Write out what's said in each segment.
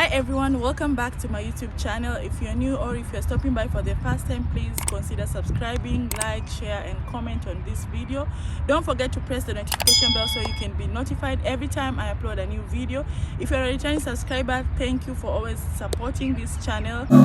Hi everyone, welcome back to my YouTube channel. If you're new or if you're stopping by for the first time, please consider subscribing, like, share and comment on this video. Don't forget to press the notification bell so you can be notified every time I upload a new video. If you're a returning subscriber, thank you for always supporting this channel. Come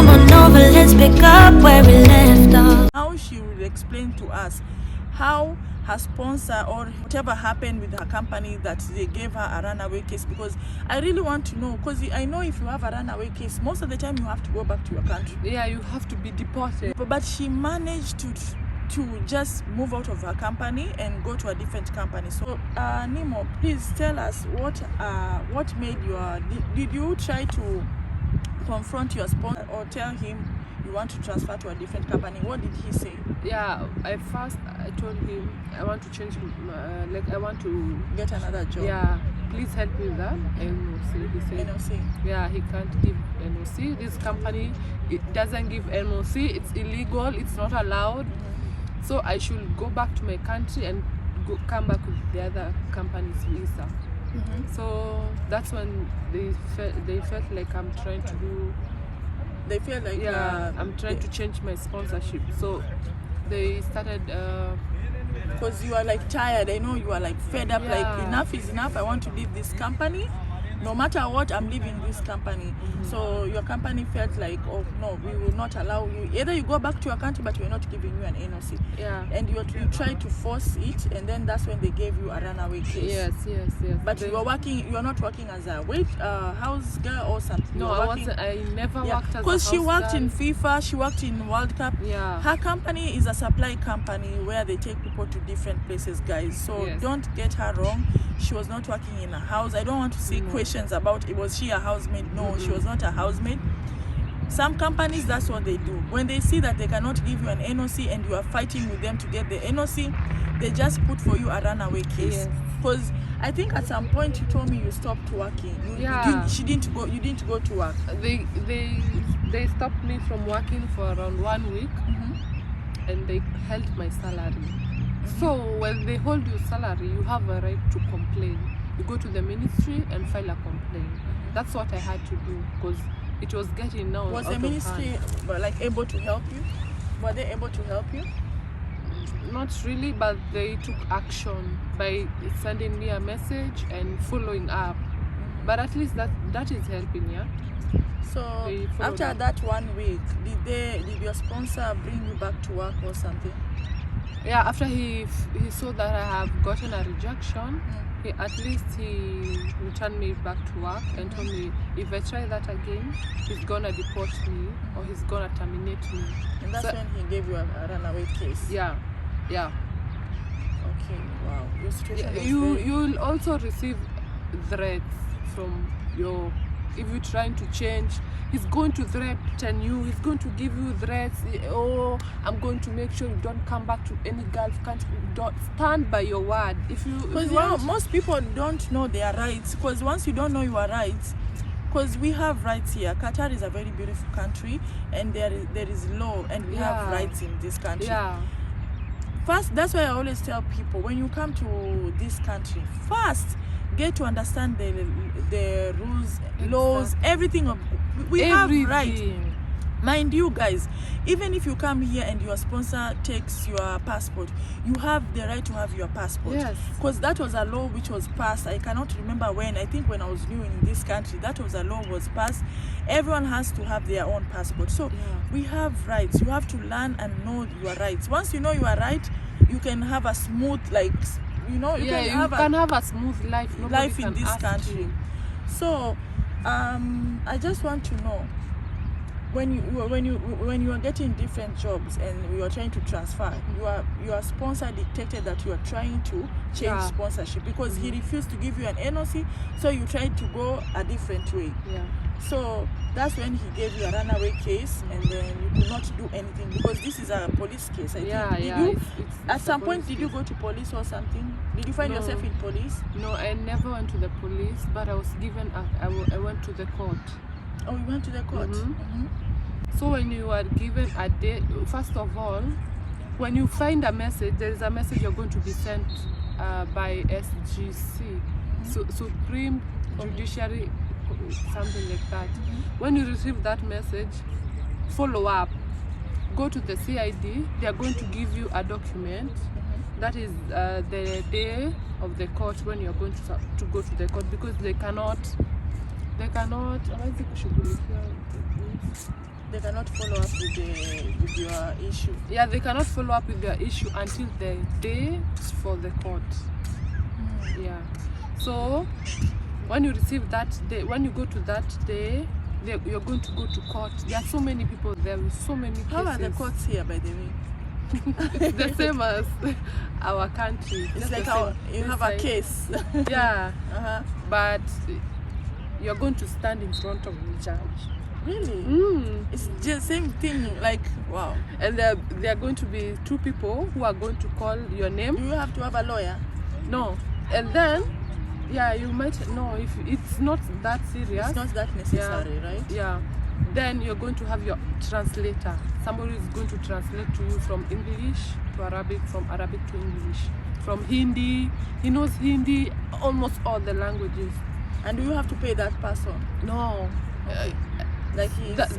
on over, let's pick up where we left off. Now she will explain to us how her sponsor or whatever happened with her company that they gave her a runaway case, because I really want to know, because I know if you have a runaway case, most of the time you have to go back to your country. Yeah, you have to be deported. But she managed to just move out of her company and go to a different company. So Nemo, please tell us what made your did you try to confront your sponsor or tell him you want to transfer to a different company? What did he say? Yeah, I told him I want to change, I want to Get another job. Yeah, please help me with that. NOC. He said, NOC. yeah, he can't give NOC. This company, it doesn't give NOC. It's illegal. It's not allowed. So I should go back to my country and come back with the other company's visa. So that's when they felt like I'm trying to do. They feel like I'm trying to change my sponsorship. So they started because you are like tired. I know you are like fed up. Yeah. Like enough is enough. I want to leave this company. No matter what, I'm leaving this company. So your company felt like, oh no, we will not allow you. Either you go back to your country, but we're not giving you an NOC. Yeah. And you tried to force it, and then that's when they gave you a runaway case. Yes. But you are not working as a house girl or something. No, I wasn't. I never worked as a house because she worked girl. in FIFA, she worked in World Cup. Yeah. Her company is a supply company where they take people to different places, guys. So Yes. don't get her wrong. She was not working in a house. I don't want to see questions about was she a housemaid? No, she was not a housemaid. Some companies, that's what they do. When they see that they cannot give you an NOC and you are fighting with them to get the NOC, they just put for you a runaway case. Because I think at some point you told me you stopped working. You didn't go to work. They stopped me from working for around 1 week, and they held my salary. So when they hold your salary, you have a right to complain. You go to the ministry and file a complaint. That's what I had to do, because it was getting now. Was out the of ministry hand. like able to help you? Were they able to help you? Not really, but they took action by sending me a message and following up. But at least that is helping, yeah. So after that 1 week, did your sponsor bring you back to work or something? Yeah, after he saw that I have gotten a rejection, at least he returned me back to work and told me if I try that again, he's gonna deport me or he's gonna terminate me. And that's when he gave you a runaway case. Yeah. Okay. Wow. Your situation is You'll also receive threats from your. If you're trying to change, he's going to threaten you. He's going to give you threats. Oh, I'm going to make sure you don't come back to any Gulf country. Don't stand by your word. Because most people don't know their rights. Because once you don't know your rights, because we have rights here. Qatar is a very beautiful country, and there is law, and we have rights in this country. Yeah. First, that's why I always tell people, when you come to this country, first get to understand the rules, laws, everything. We have rights. Mind you, guys, even if you come here and your sponsor takes your passport, you have the right to have your passport. Yes. Because that was a law which was passed. I cannot remember when. I think when I was new in this country, that was a law was passed. Everyone has to have their own passport. So we have rights. You have to learn and know your rights. Once you know you are right, you can have a smooth, you can have a smooth life. Life in this country. So I just want to know, when you are getting different jobs and you are trying to transfer, your sponsor dictated that you are trying to change sponsorship, because he refused to give you an NOC, so you tried to go a different way. So that's when he gave you a runaway case, and then you could not do anything, because this is a police case. I think. At some point, did you go to police or something? Did you find yourself in police? No, I never went to the police, but I was given. I went to the court. Oh, you went to the court. So when you are given a day, first of all, when you find a message, there is a message you're going to be sent by SGC, Supreme Judiciary, something like that. When you receive that message, follow up. Go to the CID. They are going to give you a document. That is the day of the court when you are going to go to the court, because they cannot they cannot follow up with your issue. Yeah, they cannot follow up with your issue until the day for the court. Yeah. So when you receive that day, when you go to that day, you're going to go to court. There are so many people there with so many cases. How are the courts here, by the way? It's the same as our country. It's like how you have a case. Yeah. But you're going to stand in front of the judge. Really? It's just same thing, like, wow. And there are going to be two people who are going to call your name. Do you have to have a lawyer? No. And then, yeah, you might know if it's not that serious. It's not that necessary, right? Yeah. Then you're going to have your translator. Somebody is going to translate to you from English to Arabic, from Arabic to English, from Hindi. He knows Hindi, almost all the languages. And do you have to pay that person? No. Okay. Like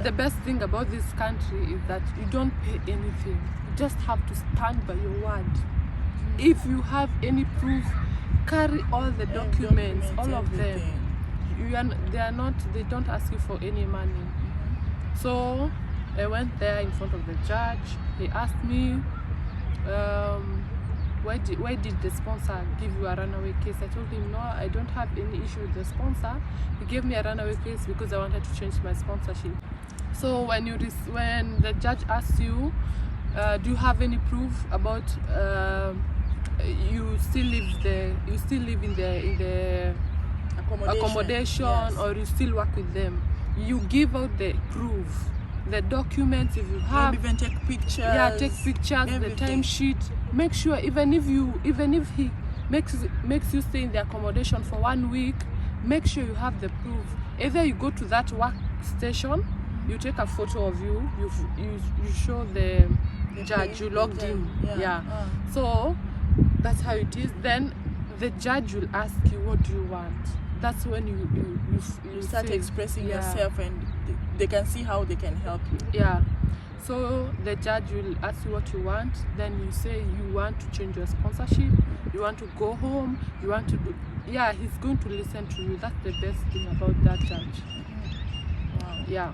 the best thing about this country is that you don't pay anything. You just have to stand by your word. If you have any proof, carry all the documents, all of everything. them. They don't ask you for any money. So I went there in front of the judge. He asked me, why did the sponsor give you a runaway case? I told him, no, I don't have any issue with the sponsor. He gave me a runaway case because I wanted to change my sponsorship. So when the judge asks you, do you have any proof about you still live in the accommodation, yes, or you still work with them, you give out the proof, the documents. If you have, maybe even take pictures. Yeah, take pictures, everything. the timesheet. Make sure even if he makes you stay in the accommodation for 1 week, make sure you have the proof. Either you go to that workstation, you take a photo of you show the judge you logged in. Yeah. So that's how it is. Then the judge will ask you, what do you want? That's when you start expressing yourself, and they can see how they can help you. Yeah. So the judge will ask you what you want. Then you say you want to change your sponsorship, you want to go home, you want to do. Yeah, he's going to listen to you. That's the best thing about that judge. Wow. Yeah.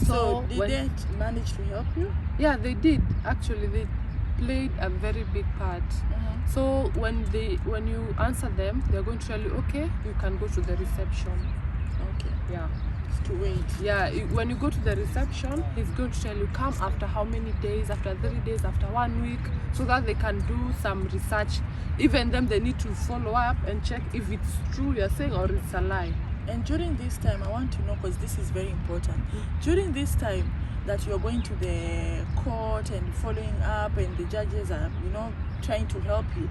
So did they manage to help you? Yeah, they did. Actually, they played a very big part. So when you answer them, they're going to tell you, okay, you can go to the reception. Okay. Yeah. To wait. Yeah, when you go to the reception, he's going to tell you, come after how many days, after 3 days, after 1 week, so that they can do some research. Even them, they need to follow up and check if it's true you're saying or it's a lie. And during this time, I want to know, because this is very important. During this time that you're going to the court and following up, and the judges are, trying to help you,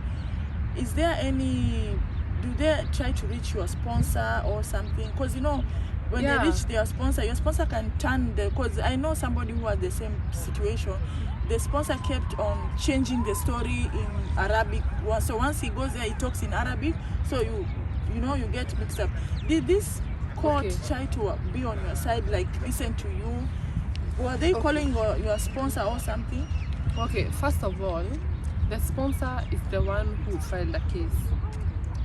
is there do they try to reach your sponsor or something? Because when they reach your sponsor can turn because I know somebody who had the same situation. The sponsor kept on changing the story in Arabic. So once he goes there, he talks in Arabic, so you get mixed up. Did this court try to be on your side, like listen to you? Were they calling your sponsor or something? Okay, first of all, the sponsor is the one who filed the case.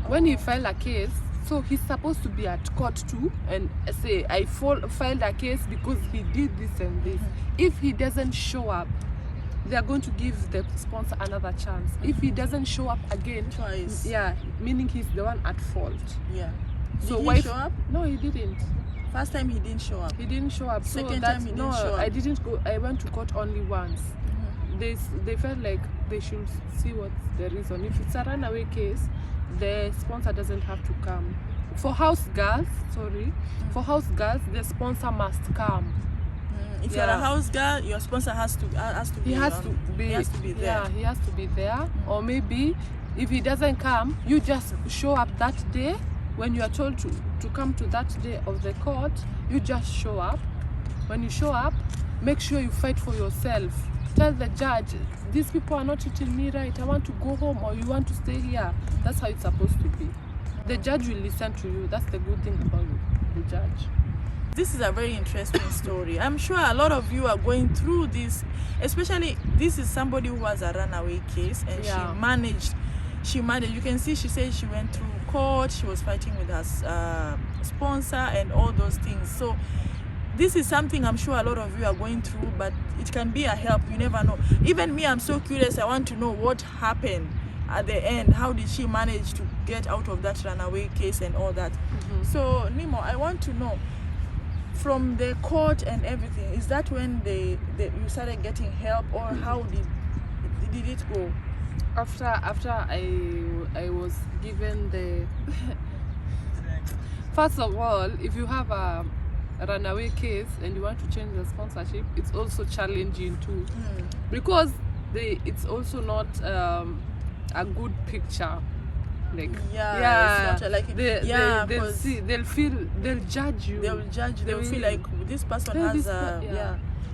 When he filed a case, so he's supposed to be at court too and say, I filed a case because he did this and this. If he doesn't show up, they are going to give the sponsor another chance. If he doesn't show up again, twice, meaning he's the one at fault. Yeah. So did he show up? No, he didn't. First time he didn't show up. He didn't show up. Second time he didn't show up. I didn't go. I went to court only once. They felt like they should see what's the reason. If it's a runaway case, the sponsor doesn't have to come. For house girls, the sponsor must come. If you're a house girl, your sponsor has to be there. Yeah, he has to be there. Or maybe if he doesn't come, you just show up that day. When you are told to come to that day of the court, you just show up. When you show up, make sure you fight for yourself. tell the judge, these people are not treating me right, I want to go home, or you want to stay here. That's how it's supposed to be. The judge will listen to you. That's the good thing about the judge. This is a very interesting story. I'm sure a lot of you are going through this, especially this is somebody who has a runaway case, and Yeah. she managed, you can see she said she went through court, she was fighting with her sponsor and all those things. So this is something I'm sure a lot of you are going through, but it can be a help. You never know. Even me, I'm so curious. I want to know what happened at the end. How did she manage to get out of that runaway case and all that? So Nemo, I want to know, from the court and everything, is that when you started getting help, or how did it go? After I was given the first of all, if you have a runaway case and you want to change the sponsorship, it's also challenging too, because it's also not a good picture. Like It's not like they'll judge you. They'll feel like this person has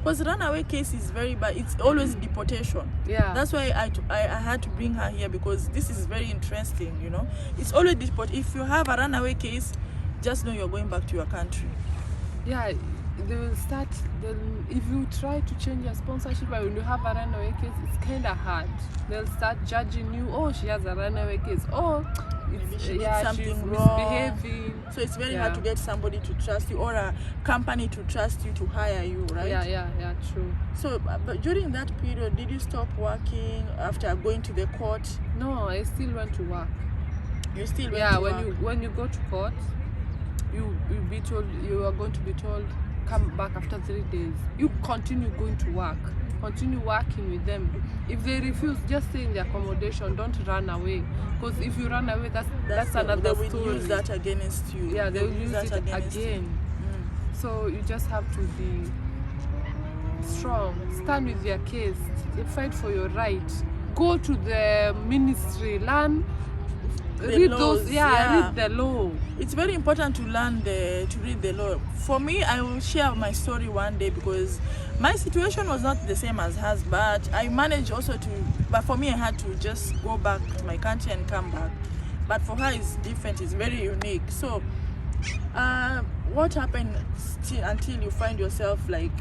because runaway case is very bad. It's always deportation. Yeah, that's why I had to bring her here, because this is very interesting. You know, it's always deport. If you have a runaway case, just know you're going back to your country. Yeah, they will start. If you try to change your sponsorship, but when you have a runaway case, it's kind of hard. They'll start judging you. Oh, she has a runaway case. Oh, she did she's something wrong. misbehaving. So it's very hard to get somebody to trust you, or a company to trust you to hire you, right? Yeah, true. So, but during that period, did you stop working after going to the court? No, I still went to work. You still went to work? When you go to court, you are going to be told, come back after 3 days. You continue going to work, continue working with them. If they refuse, just stay in the accommodation, don't run away, because if you run away, that's another story. They will use that against you. Yeah, they will use it again. So you just have to be strong, stand with your case, fight for your right, go to the ministry, learn, read the law. It's very important to learn to read the law. For me, I will share my story one day, because my situation was not the same as hers, but I managed also but for me, I had to just go back to my country and come back. But for her, it's different, it's very unique. So what happened until you find yourself like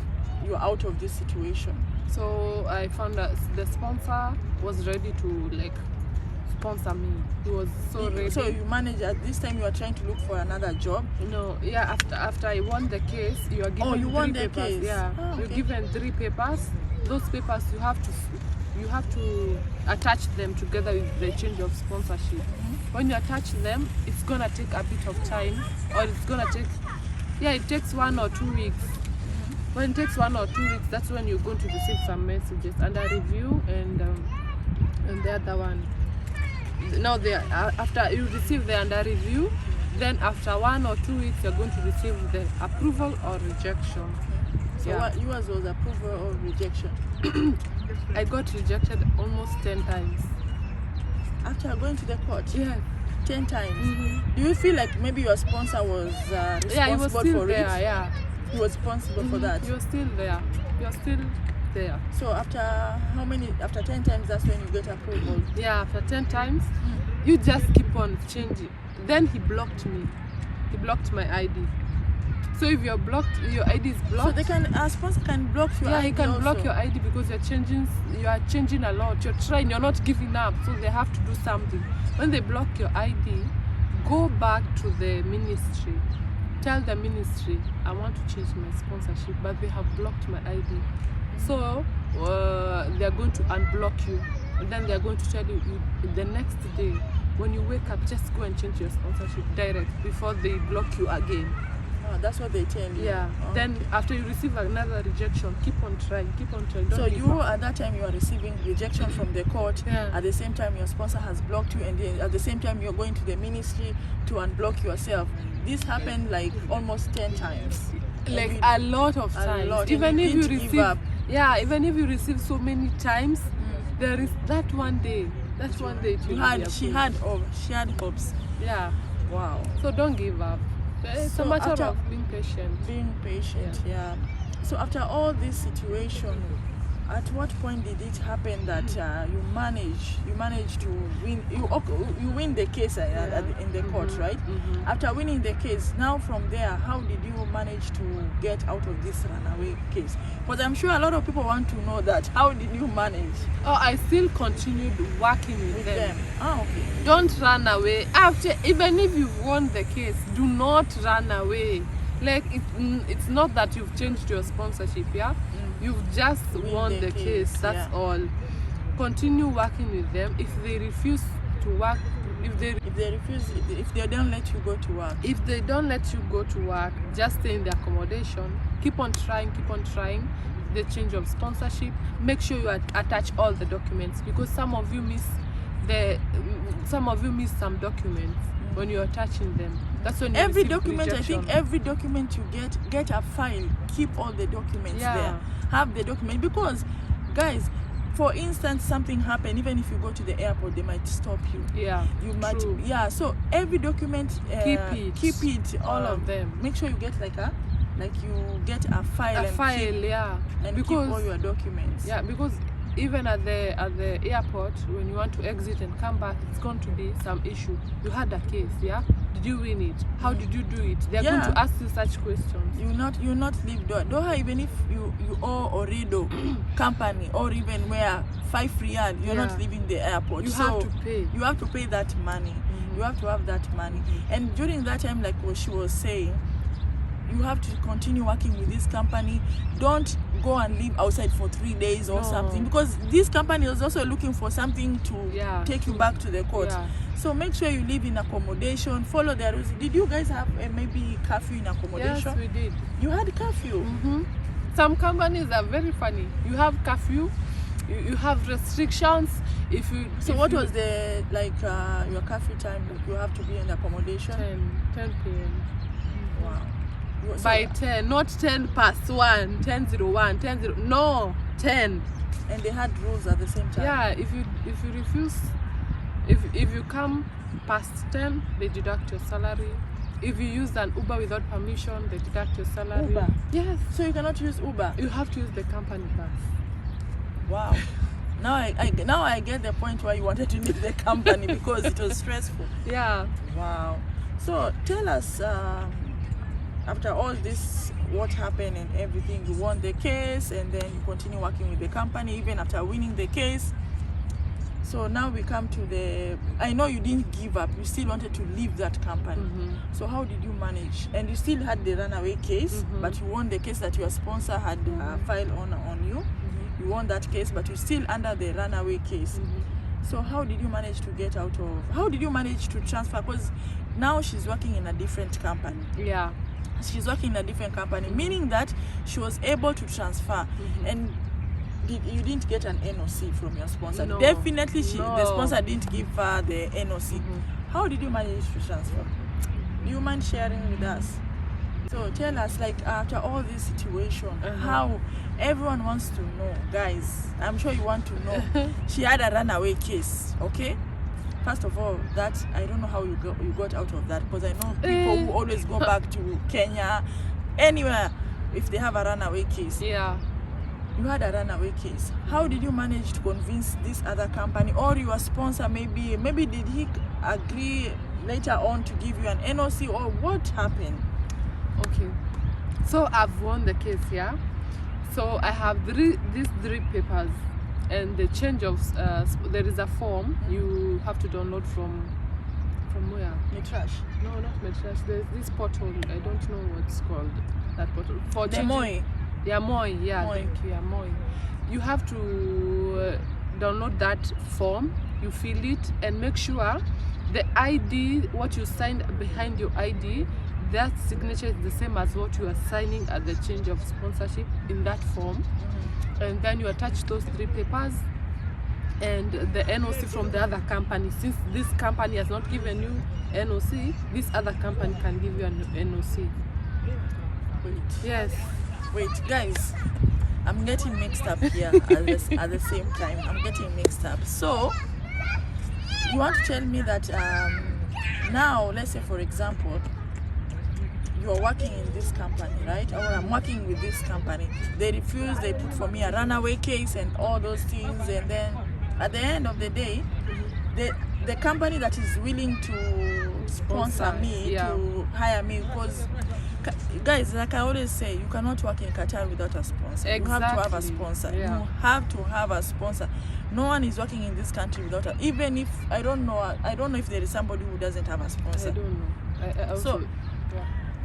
you're out of this situation? So I found that the sponsor was ready to sponsor me. He was so ready. So you managed, at this time you are trying to look for another job? No, yeah, after I won the case, you are given you won 3 the papers. case. Yeah, okay. You're given 3 papers. Those papers you have to attach them together with the change of sponsorship. When you attach them, it's gonna take a bit of time, or it's gonna take, it takes 1 or 2 weeks. When it takes 1 or 2 weeks, that's when you're going to receive some messages under review and the other one. Now after you receive the under review, then after 1 or 2 weeks you're going to receive the approval or rejection. So what yours was approval or rejection? I got rejected almost 10 times. After going to the court? Yeah. 10 times. Do you feel like maybe your sponsor was responsible he was still for there, it? Yeah. He was responsible for that? You're still there. You're still there. So after 10 times, that's when you get approval? Yeah, after 10 times, you just keep on changing. Then he blocked me. He blocked my ID. So if you're blocked, your ID is blocked. So a sponsor can block your ID. Yeah, he can also block your ID because you are changing a lot. You're trying, you're not giving up. So they have to do something. When they block your ID, go back to the ministry. Tell the ministry, I want to change my sponsorship, but they have blocked my ID. So they're going to unblock you, and then they're going to tell you the next day when you wake up, just go and change your sponsorship direct before they block you again. That's what they tell you. Yeah. Then after you receive another rejection, keep on trying. Don't so you at that time you are receiving rejection from the court. Yeah. At the same time your sponsor has blocked you, and then at the same time you're going to the ministry to unblock yourself. This happened like almost 10 times. Like a lot of times. Even if you receive so many times, there is that one day. She had hopes. Yeah. Wow. So don't give up. It's a matter of being patient. Yeah. So after all this situation, at what point did it happen that you manage to win? You win the case in the court, right? After winning the case, now from there, how did you manage to get out of this runaway case? Because I'm sure a lot of people want to know that. How did you manage? Oh, I still continued working with them. Ah, okay. Don't run away. After, even if you've won the case, do not run away. Like, it's not that you've changed your sponsorship, yeah? You've just won the case, that's all. Continue working with them. If they refuse to work, if they don't let you go to work. If they don't let you go to work, just stay in the accommodation. Keep on trying. The change of sponsorship. Make sure you attach all the documents, because some of you miss some documents when you're attaching them. That's when you every receive document rejection. I think every document you get a file. Keep all the documents there. Have the document, because guys, for instance, something happened, even if you go to the airport, they might stop you. You might. True. So every document, keep it, all of them. Make sure you get you get a file and because keep all your documents. Because even at the airport, when you want to exit and come back, it's going to be some issue. You had a case, did you win it? How did you do it? They're going to ask you such questions. You not leave Doha, even if you owe Orido company, or even where 5 riyal, you're not leaving the airport. You have to pay. You have to pay that money. You have to have that money. And during that time, like what she was saying, you have to continue working with this company. Don't go and live outside for 3 days or something, because this company is also looking for something to take you back to the court. So make sure you live in accommodation, follow the rules. Did you guys have maybe curfew in accommodation? Yes, we did. You had curfew? Some companies are very funny. You have curfew, you have restrictions. What was the your curfew time? You have to be in accommodation? 10 p.m. Wow. By 10, not 10 past 1, 10:01, 10:0. No, 10. And they had rules at the same time. If you refuse, if you come past 10, they deduct your salary. If you use an Uber without permission, they deduct your salary. Uber? Yes. So you cannot use Uber? You have to use the company bus. Wow. Now I get the point why you wanted to leave the company, because it was stressful. Wow. So tell us, after all this, what happened and everything? You won the case, and then you continue working with the company even after winning the case. So now we come to I know you didn't give up, you still wanted to leave that company. So how did you manage? And you still had the runaway case, but you won the case that your sponsor had filed on you. You won that case, but you're still under the runaway case. So how did you manage to get out of, how did you manage to transfer? Because now she's working in a different company. She's working in a different company, meaning that she was able to transfer. And you didn't get an NOC from your sponsor? No. Definitely the sponsor didn't give her the NOC. How did you manage to transfer? Do you mind sharing with us? So tell us, after all this situation, how everyone wants to know, guys. I'm sure you want to know. She had a runaway case, okay? First of all, that I don't know how you got out of that, because I know people who always go back to Kenya, anywhere, if they have a runaway case. You had a runaway case. How did you manage to convince this other company or your sponsor? Maybe did he agree later on to give you an NOC, or what happened? Okay, so I've won the case, so I have these 3 papers, and the change of there is a form you have to download from where? Metrash? No, not Metrash. There's this portal, I don't know what's called that portal. For the Moi? Moi. Thank you. Moi. You have to download that form, you fill it, and make sure the ID, what you signed behind your ID, that signature is the same as what you are signing at the change of sponsorship in that form. And then you attach those 3 papers and the NOC from the other company. Since this company has not given you NOC, this other company can give you an NOC. Wait, guys, I'm getting mixed up here at the same time. I'm getting mixed up. So you want to tell me that now, let's say for example, you're working in this company, right? Or I'm working with this company. They refuse, they put for me a runaway case and all those things, and then at the end of the day, the company that is willing to sponsor me, to hire me, because guys, like I always say, you cannot work in Qatar without a sponsor. Exactly. You have to have a sponsor. Yeah. You have to have a sponsor. No one is working in this country without a, even if I don't know if there is somebody who doesn't have a sponsor. I don't know. I also, So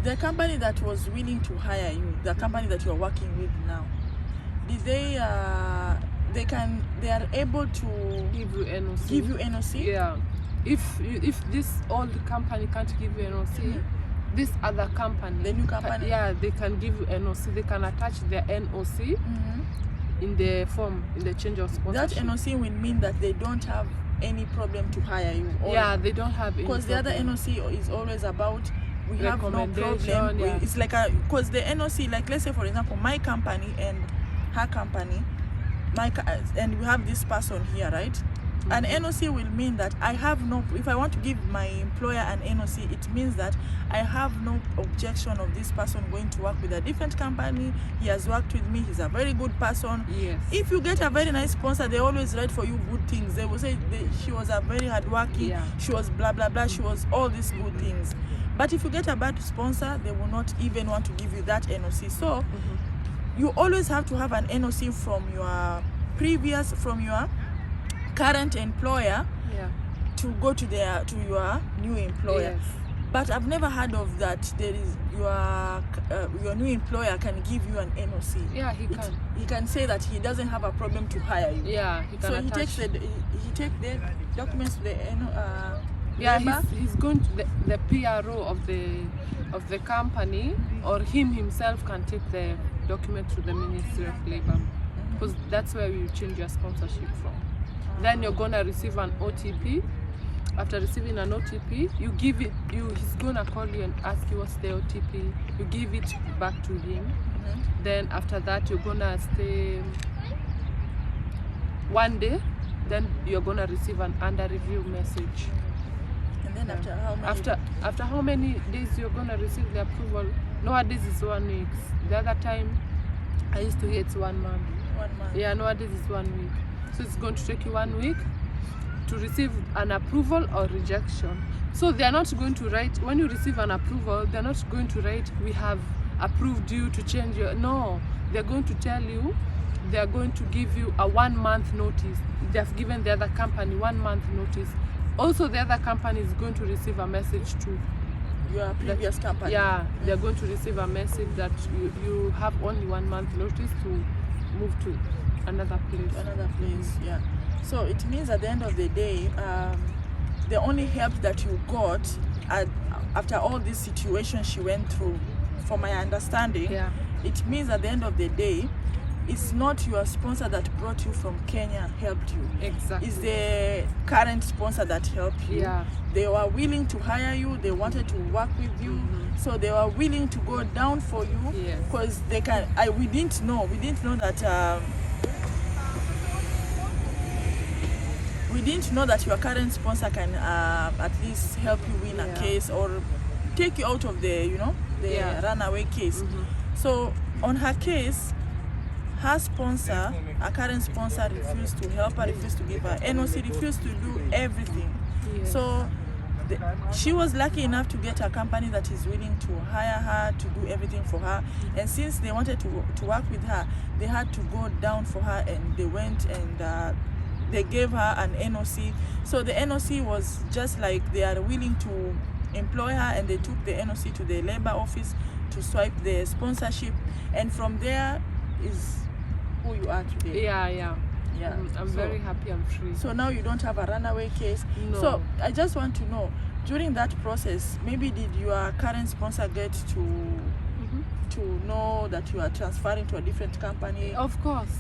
the company that was willing to hire you, the company that you're working with now, did they are able to give you NOC. give you NOC? Yeah. If this old company can't give you NOC, this other company, The new company? they can give you NOC. They can attach their NOC in the form, in the change of That sponsorship. NOC will mean that they don't have any problem to hire you. Yeah, they don't have any Because the other problem. NOC is always about we have no Recommendation, problem. yeah. It's like because the NOC, like let's say for example, my company and her company, and we have this person here, right? An NOC will mean that I have no, if I want to give my employer an NOC, it means that I have no objection of this person going to work with a different company. He has worked with me, he's a very good person. Yes. If you get a very nice sponsor, they always write for you good things. They will say she was a very hardworking, she was blah blah blah, she was all these good things. But if you get a bad sponsor, they will not even want to give you that NOC. So you always have to have an NOC from your current employer to go to your new employer. Yes. But I've never heard of that. There is your new employer can give you an NOC. Yeah, he can. He can say that he doesn't have a problem to hire you. Yeah, he can So attach. he takes the documents to the Yeah, he's going to the PRO of the company, or him himself can take the document to the Ministry of Labor, because that's where you change your sponsorship from. Then you're gonna receive an OTP. After receiving an OTP, you give it. He's gonna call you and ask you what's the OTP. You give it back to him. Then after that, you're gonna stay 1 day. Then you're gonna receive an under review message. And then after how many? After how many days you're gonna receive the approval? Nowadays it's 1 week. The other time I used to hear it's 1 month. 1 month. Yeah, nowadays it's 1 week. So it's going to take you 1 week to receive an approval or rejection. So they're not going to write, when you receive an approval, they're not going to write, we have approved you to change your, no. They're going to tell you, they're going to give you a 1 month notice. They've given the other company 1 month notice. Also, the other company is going to receive a message to Your previous company. Yeah, they're going to receive a message that you have only 1 month notice to move to another place. Yeah. So it means at the end of the day, the only help that you got after all this situation she went through, from my understanding, it means at the end of the day, it's not your sponsor that brought you from Kenya helped you. Exactly. It's the current sponsor that helped you. Yeah. They were willing to hire you. They wanted to work with you. So they were willing to go down for you. Yes. Because they can. We didn't know that. We didn't know that your current sponsor can at least help you win a case or take you out of the runaway case. So on her case, her sponsor, her current sponsor, refused to help her, refused to give her NOC, refused to do everything. Yes. So she was lucky enough to get a company that is willing to hire her, to do everything for her. And since they wanted to work with her, they had to go down for her, and they went and they gave her an NOC. So the NOC was just like they are willing to employ her, and they took the NOC to the labor office to swipe the sponsorship, and from there is who you are today. Yeah. I'm So- very happy I'm free. So now you don't have a runaway case. No. So I just want to know, during that process, maybe did your current sponsor get to know that you are transferring to a different company? Of course,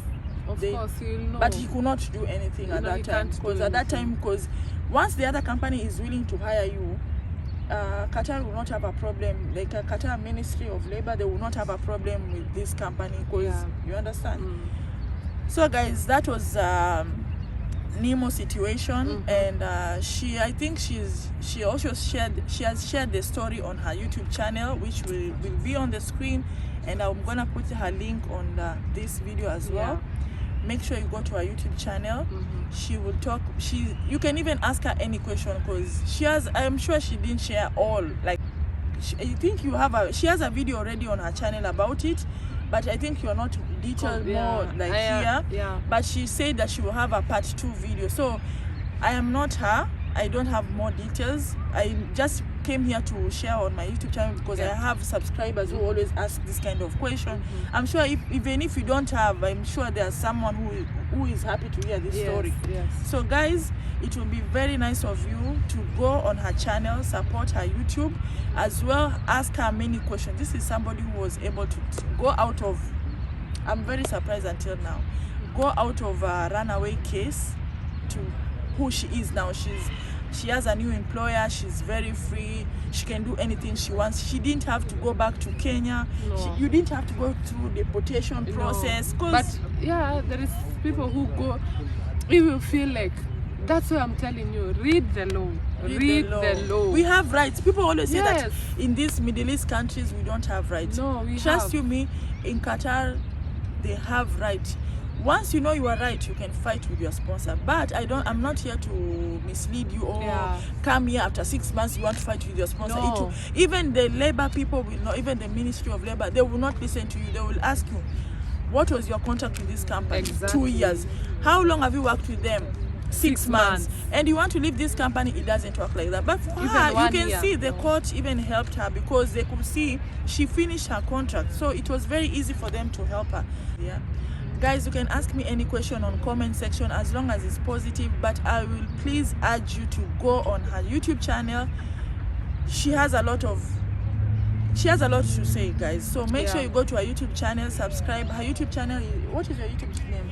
he'll know. But he could not do anything at No, that he time. can't do Because at that anything. time, because once the other company is willing to hire you, Qatar will not have a problem. Like Qatar Ministry of Labor, they will not have a problem with this company. Because you understand. So guys, that was Nemo situation, and I think she has shared the story on her YouTube channel, which will be on the screen, and I'm gonna put her link on this video as well. Make sure you go to her YouTube channel. She will talk. You can even ask her any question, because I'm sure she didn't share all. Like, I think she has a video already on her channel about it, but I think you're not detailed more like here. But she said that she will have a part 2 video. So I am not her. I don't have more details. I just came here to share on my YouTube channel because I have subscribers who always ask this kind of question. I'm sure even if you don't have, I'm sure there's someone who is happy to hear this story. So guys, it will be very nice of you to go on her channel, support her YouTube, as well ask her many questions. This is somebody who was able to go out of, I'm very surprised until now, go out of a runaway case to who she is now. She has a new employer. She's very free. She can do anything she wants. She didn't have to go back to Kenya. You didn't have to go through the deportation process. But there is people who go, you will feel like, that's why I'm telling you, read the law. Read the law. We have rights. People always say that in these Middle East countries we don't have rights. No, we Trust have. you me, in Qatar they have rights. Once you know you are right, you can fight with your sponsor. But I'm not here to mislead you or come here after 6 months you want to fight with your sponsor. No. Even the labor people will not, even the Ministry of Labor, they will not listen to you. They will ask you, what was your contract with this company? Exactly. 2 years. How long have you worked with them? 6 months. And you want to leave this company, it doesn't work like that. But for her, you can see the court even helped her because they could see she finished her contract. So it was very easy for them to help her. Guys, you can ask me any question on comment section as long as it's positive, but I will please urge you to go on her YouTube channel. She has a lot to say, guys. So make sure you go to her YouTube channel, subscribe. Her YouTube channel what is your YouTube name?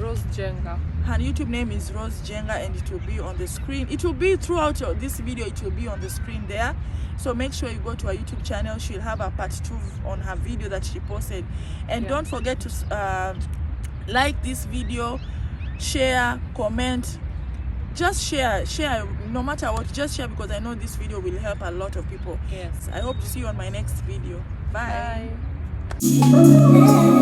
Rose Jenga. Her YouTube name is Rose Jenga, and it will be on the screen. It will be throughout this video, it will be on the screen there. So make sure you go to her YouTube channel. She'll have a part 2 on her video that she posted. And don't forget to like this video, share, comment. Just share no matter what. Just share, because I know this video will help a lot of people. I hope to see you on my next video. Bye. Bye.